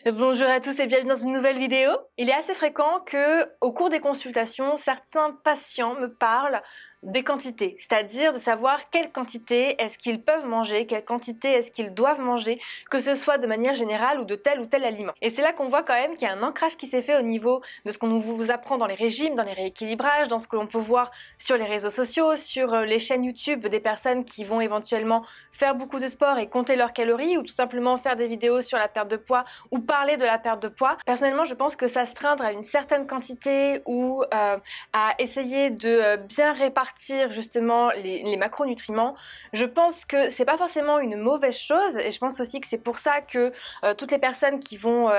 Bonjour à tous et bienvenue dans une nouvelle vidéo. Il est assez fréquent que, au cours des consultations, certains patients me parlent des quantités, c'est-à-dire de savoir quelle quantité est-ce qu'ils peuvent manger, quelle quantité est-ce qu'ils doivent manger, que ce soit de manière générale ou tel aliment. Et c'est là qu'on voit quand même qu'il y a un ancrage qui s'est fait au niveau de ce qu'on vous apprend dans les régimes, dans les rééquilibrages, dans ce que l'on peut voir sur les réseaux sociaux, sur les chaînes YouTube des personnes qui vont éventuellement faire beaucoup de sport et compter leurs calories ou tout simplement faire des vidéos sur la perte de poids ou parler de la perte de poids. Personnellement, je pense que s'astreindre à une certaine quantité ou à essayer de bien répartir justement les macronutriments, je pense que c'est pas forcément une mauvaise chose et je pense aussi que c'est pour ça que toutes les personnes qui vont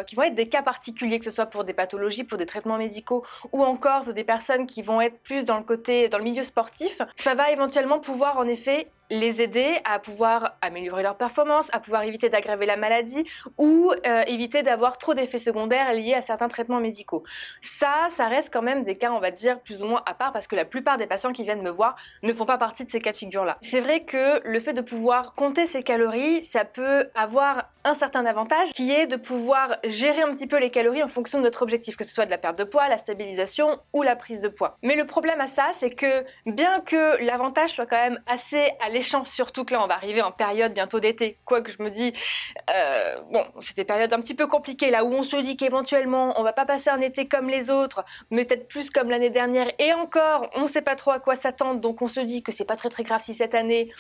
qui vont être des cas particuliers, que ce soit pour des pathologies, pour des traitements médicaux ou encore pour des personnes qui vont être plus dans le milieu sportif, ça va éventuellement pouvoir en effet les aider à pouvoir améliorer leur performance, à pouvoir éviter d'aggraver la maladie ou éviter d'avoir trop d'effets secondaires liés à certains traitements médicaux. Ça reste quand même des cas, on va dire, plus ou moins à part parce que la plupart des patients qui viennent me voir ne font pas partie de ces cas de figure-là. C'est vrai que le fait de pouvoir compter ses calories, ça peut avoir un certain avantage qui est de pouvoir gérer un petit peu les calories en fonction de notre objectif, que ce soit de la perte de poids, la stabilisation ou la prise de poids. Mais le problème à ça, c'est que bien que l'avantage soit quand même assez alléchant, surtout que là on va arriver en période bientôt d'été, quoique je me dis, bon, c'est des périodes un petit peu compliquées là où on se dit qu'éventuellement on va pas passer un été comme les autres, mais peut-être plus comme l'année dernière et encore, on sait pas trop à quoi s'attendre, donc on se dit que c'est pas très grave si cette année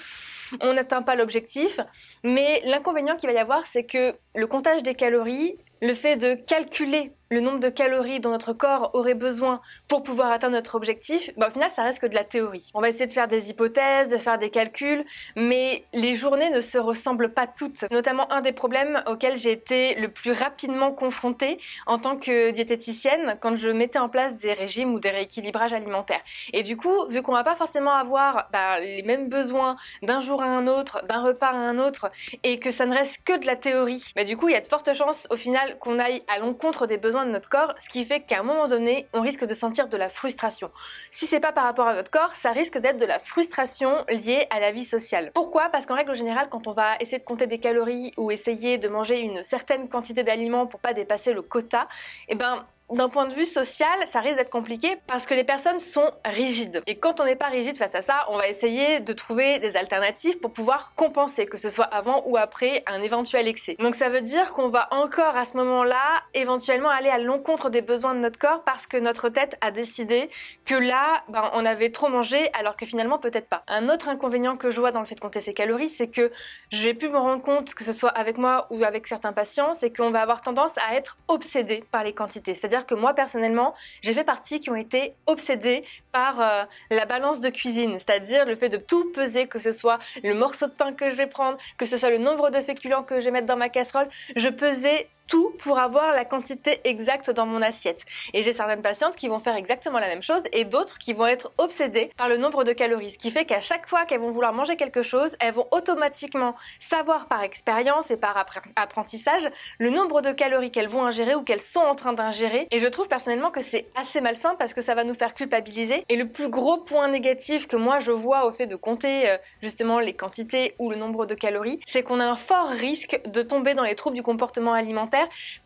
on n'atteint pas l'objectif. Mais l'inconvénient qu'il va y avoir, c'est que le comptage des calories, le fait de calculer le nombre de calories dont notre corps aurait besoin pour pouvoir atteindre notre objectif, au final, ça reste que de la théorie. On va essayer de faire des hypothèses, de faire des calculs, mais les journées ne se ressemblent pas toutes. C'est notamment un des problèmes auxquels j'ai été le plus rapidement confrontée en tant que diététicienne quand je mettais en place des régimes ou des rééquilibrages alimentaires. Et du coup, vu qu'on va pas forcément avoir les mêmes besoins d'un jour à un autre, d'un repas à un autre, et que ça ne reste que de la théorie, du coup, il y a de fortes chances au final qu'on aille à l'encontre des besoins de notre corps, ce qui fait qu'à un moment donné, on risque de sentir de la frustration. Si c'est pas par rapport à notre corps, ça risque d'être de la frustration liée à la vie sociale. Pourquoi? Parce qu'en règle générale, quand on va essayer de compter des calories ou essayer de manger une certaine quantité d'aliments pour pas dépasser le quota, d'un point de vue social, ça risque d'être compliqué parce que les personnes sont rigides. Et quand on n'est pas rigide face à ça, on va essayer de trouver des alternatives pour pouvoir compenser, que ce soit avant ou après un éventuel excès. Donc ça veut dire qu'on va encore à ce moment-là éventuellement aller à l'encontre des besoins de notre corps parce que notre tête a décidé que là, on avait trop mangé alors que finalement peut-être pas. Un autre inconvénient que je vois dans le fait de compter ses calories, c'est que je vais plus me rendre compte, que ce soit avec moi ou avec certains patients, c'est qu'on va avoir tendance à être obsédé par les quantités. C'est-à-dire que moi personnellement, j'ai fait partie qui ont été obsédés par la balance de cuisine, c'est-à-dire le fait de tout peser, que ce soit le morceau de pain que je vais prendre, que ce soit le nombre de féculents que je vais mettre dans ma casserole, je pesais tout pour avoir la quantité exacte dans mon assiette. Et j'ai certaines patientes qui vont faire exactement la même chose et d'autres qui vont être obsédées par le nombre de calories. Ce qui fait qu'à chaque fois qu'elles vont vouloir manger quelque chose, elles vont automatiquement savoir par expérience et par apprentissage le nombre de calories qu'elles vont ingérer ou qu'elles sont en train d'ingérer. Et je trouve personnellement que c'est assez malsain parce que ça va nous faire culpabiliser. Et le plus gros point négatif que moi je vois au fait de compter justement les quantités ou le nombre de calories, c'est qu'on a un fort risque de tomber dans les troubles du comportement alimentaire.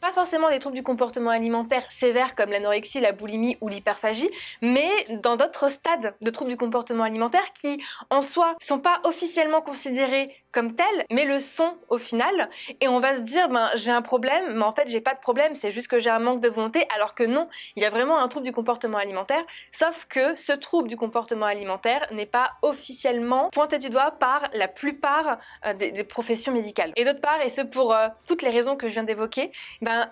Pas forcément des troubles du comportement alimentaire sévères comme l'anorexie, la boulimie ou l'hyperphagie, mais dans d'autres stades de troubles du comportement alimentaire qui, en soi, sont pas officiellement considérés comme tels, mais le sont au final. Et on va se dire, j'ai un problème, mais en fait, j'ai pas de problème, c'est juste que j'ai un manque de volonté, alors que non, il y a vraiment un trouble du comportement alimentaire, sauf que ce trouble du comportement alimentaire n'est pas officiellement pointé du doigt par la plupart des professions médicales. Et d'autre part, et ce pour toutes les raisons que je viens d'évoquer,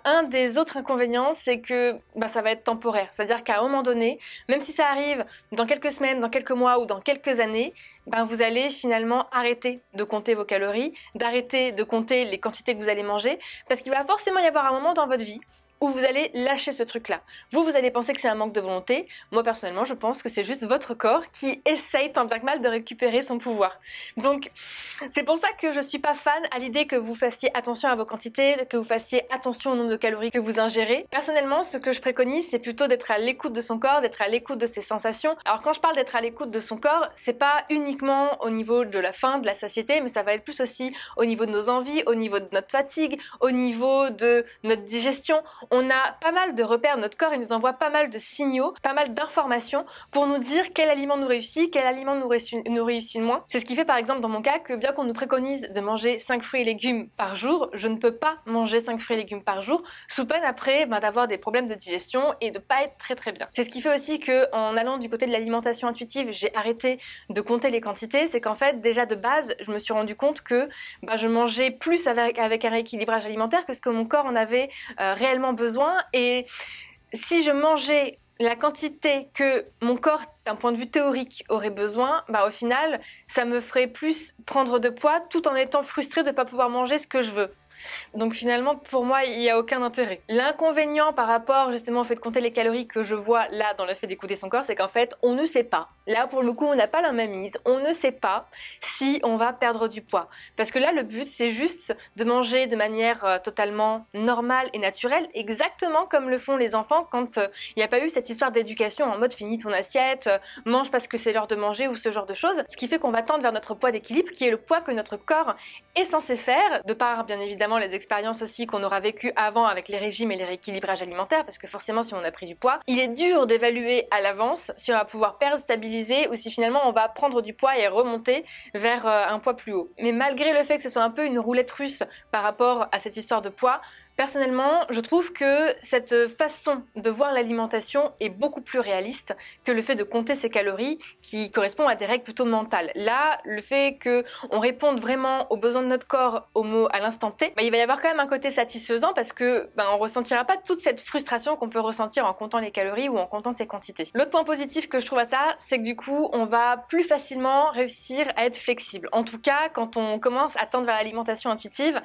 un des autres inconvénients, c'est que ça va être temporaire. C'est-à-dire qu'à un moment donné, même si ça arrive dans quelques semaines, dans quelques mois ou dans quelques années, vous allez finalement arrêter de compter vos calories, d'arrêter de compter les quantités que vous allez manger, parce qu'il va forcément y avoir un moment dans votre vie où vous allez lâcher ce truc-là. Vous allez penser que c'est un manque de volonté. Moi, personnellement, je pense que c'est juste votre corps qui essaye tant bien que mal de récupérer son pouvoir. Donc, c'est pour ça que je suis pas fan à l'idée que vous fassiez attention à vos quantités, que vous fassiez attention au nombre de calories que vous ingérez. Personnellement, ce que je préconise, c'est plutôt d'être à l'écoute de son corps, d'être à l'écoute de ses sensations. Alors, quand je parle d'être à l'écoute de son corps, c'est pas uniquement au niveau de la faim, de la satiété, mais ça va être plus aussi au niveau de nos envies, au niveau de notre fatigue, au niveau de notre digestion. On a pas mal de repères, notre corps il nous envoie pas mal de signaux, pas mal d'informations pour nous dire quel aliment nous réussit, quel aliment nous réussit moins. C'est ce qui fait par exemple dans mon cas que bien qu'on nous préconise de manger 5 fruits et légumes par jour, je ne peux pas manger 5 fruits et légumes par jour sous peine après d'avoir des problèmes de digestion et de pas être très bien. C'est ce qui fait aussi que en allant du côté de l'alimentation intuitive, j'ai arrêté de compter les quantités. C'est qu'en fait déjà de base, je me suis rendu compte que je mangeais plus avec un rééquilibrage alimentaire que ce que mon corps en avait réellement besoin, et si je mangeais la quantité que mon corps, d'un point de vue théorique, aurait besoin, au final, ça me ferait plus prendre de poids tout en étant frustrée de ne pas pouvoir manger ce que je veux. Donc finalement, pour moi, il n'y a aucun intérêt. L'inconvénient par rapport justement au fait de compter les calories que je vois là dans le fait d'écouter son corps, c'est qu'en fait, on ne sait pas. Là, pour le coup, on n'a pas la même mise. On ne sait pas si on va perdre du poids. Parce que là, le but, c'est juste de manger de manière totalement normale et naturelle, exactement comme le font les enfants quand il n'y a pas eu cette histoire d'éducation en mode finis ton assiette, mange parce que c'est l'heure de manger ou ce genre de choses. Ce qui fait qu'on va tendre vers notre poids d'équilibre, qui est le poids que notre corps est censé faire, de par bien évidemment les expériences aussi qu'on aura vécues avant avec les régimes et les rééquilibrages alimentaires, parce que forcément si on a pris du poids, il est dur d'évaluer à l'avance si on va pouvoir perdre, stabiliser, ou si finalement on va prendre du poids et remonter vers un poids plus haut. Mais malgré le fait que ce soit un peu une roulette russe par rapport à cette histoire de poids, personnellement, je trouve que cette façon de voir l'alimentation est beaucoup plus réaliste que le fait de compter ses calories qui correspond à des règles plutôt mentales. Là, le fait qu'on réponde vraiment aux besoins de notre corps à l'instant T, il va y avoir quand même un côté satisfaisant parce que on ressentira pas toute cette frustration qu'on peut ressentir en comptant les calories ou en comptant ses quantités. L'autre point positif que je trouve à ça, c'est que du coup, on va plus facilement réussir à être flexible. En tout cas, quand on commence à tendre vers l'alimentation intuitive,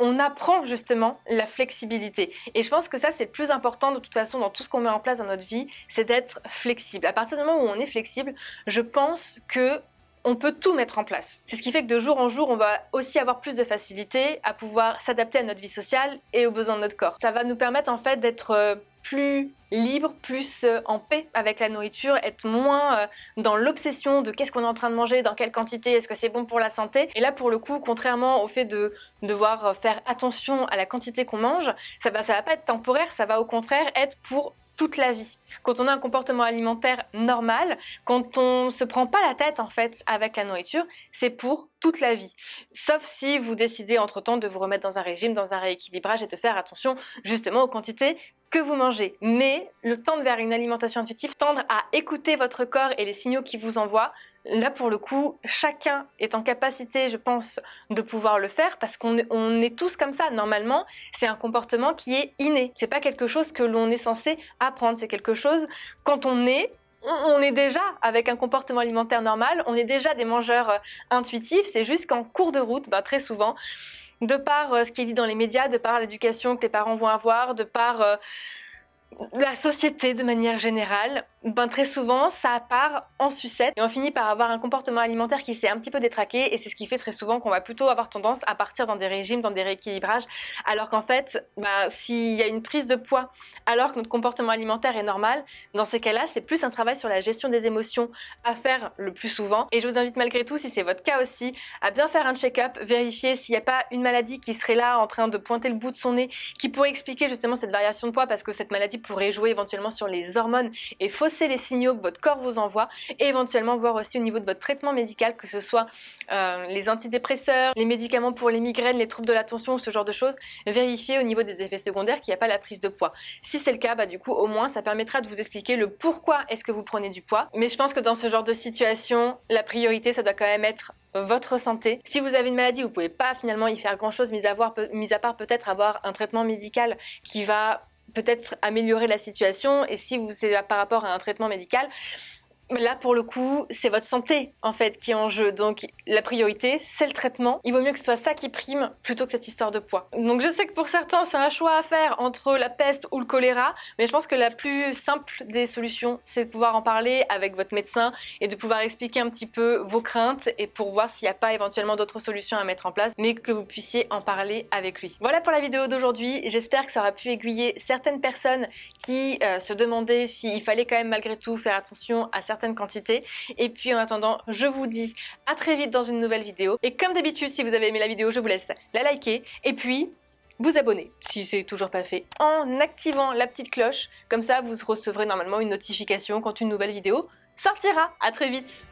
on apprend justement la flexibilité. Et je pense que ça, c'est le plus important de toute façon dans tout ce qu'on met en place dans notre vie, c'est d'être flexible. À partir du moment où on est flexible, je pense que on peut tout mettre en place. C'est ce qui fait que de jour en jour, on va aussi avoir plus de facilité à pouvoir s'adapter à notre vie sociale et aux besoins de notre corps. Ça va nous permettre en fait d'être plus libre, plus en paix avec la nourriture, être moins dans l'obsession de qu'est-ce qu'on est en train de manger, dans quelle quantité, est-ce que c'est bon pour la santé. Et là, pour le coup, contrairement au fait de devoir faire attention à la quantité qu'on mange, ça va pas être temporaire, ça va au contraire être pour toute la vie. Quand on a un comportement alimentaire normal, quand on se prend pas la tête en fait avec la nourriture, c'est pour toute la vie. Sauf si vous décidez entre-temps de vous remettre dans un régime, dans un rééquilibrage et de faire attention justement aux quantités que vous mangez. Mais le tendre vers une alimentation intuitive, tendre à écouter votre corps et les signaux qu'il vous envoie, là pour le coup, chacun est en capacité, je pense, de pouvoir le faire parce qu'on est tous comme ça. Normalement, c'est un comportement qui est inné. C'est pas quelque chose que l'on est censé apprendre. C'est quelque chose, quand on est déjà avec un comportement alimentaire normal, on est déjà des mangeurs intuitifs. C'est juste qu'en cours de route, très souvent, de par ce qui est dit dans les médias, de par l'éducation que les parents vont avoir, de par la société de manière générale, très souvent ça part en sucette et on finit par avoir un comportement alimentaire qui s'est un petit peu détraqué, et c'est ce qui fait très souvent qu'on va plutôt avoir tendance à partir dans des régimes, dans des rééquilibrages, alors qu'en fait s'il y a une prise de poids alors que notre comportement alimentaire est normal, dans ces cas-là c'est plus un travail sur la gestion des émotions à faire le plus souvent. Et je vous invite malgré tout, si c'est votre cas aussi, à bien faire un check-up, vérifier s'il n'y a pas une maladie qui serait là en train de pointer le bout de son nez, qui pourrait expliquer justement cette variation de poids, parce que cette maladie pourrait jouer éventuellement sur les hormones et fausser les signaux que votre corps vous envoie, et éventuellement voir aussi au niveau de votre traitement médical, que ce soit les antidépresseurs, les médicaments pour les migraines, les troubles de l'attention, ce genre de choses, vérifier au niveau des effets secondaires qu'il n'y a pas la prise de poids. Si c'est le cas, du coup au moins ça permettra de vous expliquer le pourquoi est-ce que vous prenez du poids. Mais je pense que dans ce genre de situation, la priorité ça doit quand même être votre santé. Si vous avez une maladie, vous pouvez pas finalement y faire grand chose, mis à part peut-être avoir un traitement médical qui va peut-être améliorer la situation. Et si c'est par rapport à un traitement médical, Mais là, pour le coup, c'est votre santé, en fait, qui est en jeu. Donc, la priorité, c'est le traitement. Il vaut mieux que ce soit ça qui prime plutôt que cette histoire de poids. Donc, je sais que pour certains, c'est un choix à faire entre la peste ou le choléra, mais je pense que la plus simple des solutions, c'est de pouvoir en parler avec votre médecin et de pouvoir expliquer un petit peu vos craintes et pour voir s'il n'y a pas éventuellement d'autres solutions à mettre en place, mais que vous puissiez en parler avec lui. Voilà pour la vidéo d'aujourd'hui. J'espère que ça aura pu aiguiller certaines personnes qui se demandaient s'il fallait quand même malgré tout faire attention à certaines quantités. Et puis en attendant, je vous dis à très vite dans une nouvelle vidéo. Et comme d'habitude, si vous avez aimé la vidéo, je vous laisse la liker et puis vous abonner si c'est toujours pas fait en activant la petite cloche. Comme ça, vous recevrez normalement une notification quand une nouvelle vidéo sortira. À très vite.